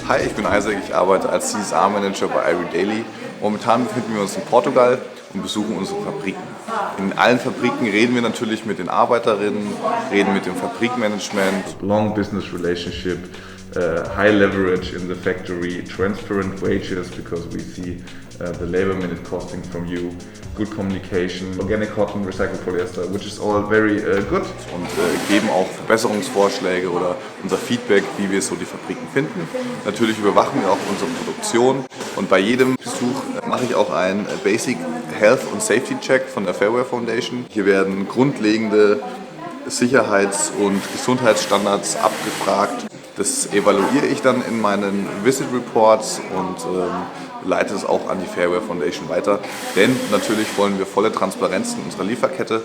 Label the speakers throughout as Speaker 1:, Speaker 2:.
Speaker 1: Hi, ich bin Isaac, ich arbeite als CSR-Manager bei iRedaily. Momentan befinden wir uns in Portugal und besuchen unsere Fabriken. In allen Fabriken reden wir natürlich mit den Arbeiterinnen, reden mit dem Fabrikmanagement.
Speaker 2: Long business relationship, high leverage in the factory, transparent wages because we see the labor minute costing from you, good communication, organic cotton, recycled polyester, which is all very good.
Speaker 1: Und geben auch Verbesserungsvorschläge oder unser Feedback, wie wir so die Fabriken finden. Natürlich überwachen wir auch unsere Produktion und bei jedem Besuch mache ich auch einen Basic Health und Safety Check von der Fairwear Foundation. Hier werden grundlegende Sicherheits- und Gesundheitsstandards abgefragt. Das evaluiere ich dann in meinen Visit Reports und leite es auch an die Fairwear Foundation weiter. Denn natürlich wollen wir volle Transparenz in unserer Lieferkette.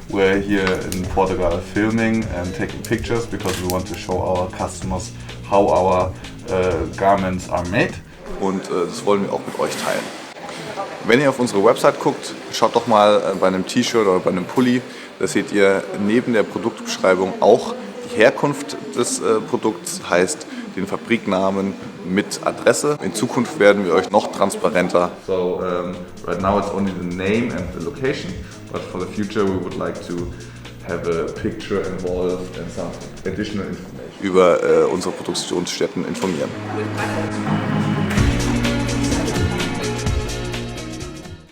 Speaker 2: We're here in Portugal filming and taking pictures because we want to show our customers how our garments are made.
Speaker 1: Und das wollen wir auch mit euch teilen. Wenn ihr auf unsere Website guckt, schaut doch mal bei einem T-Shirt oder bei einem Pulli. Da seht ihr neben der Produktbeschreibung auch die Herkunft des Produkts, heißt den Fabriknamen mit Adresse. In Zukunft werden wir euch noch transparenter.
Speaker 2: So right now it's only the name and the location, but for the future we would like to have a picture involved and some additional information
Speaker 1: über unsere Produktionsstätten informieren.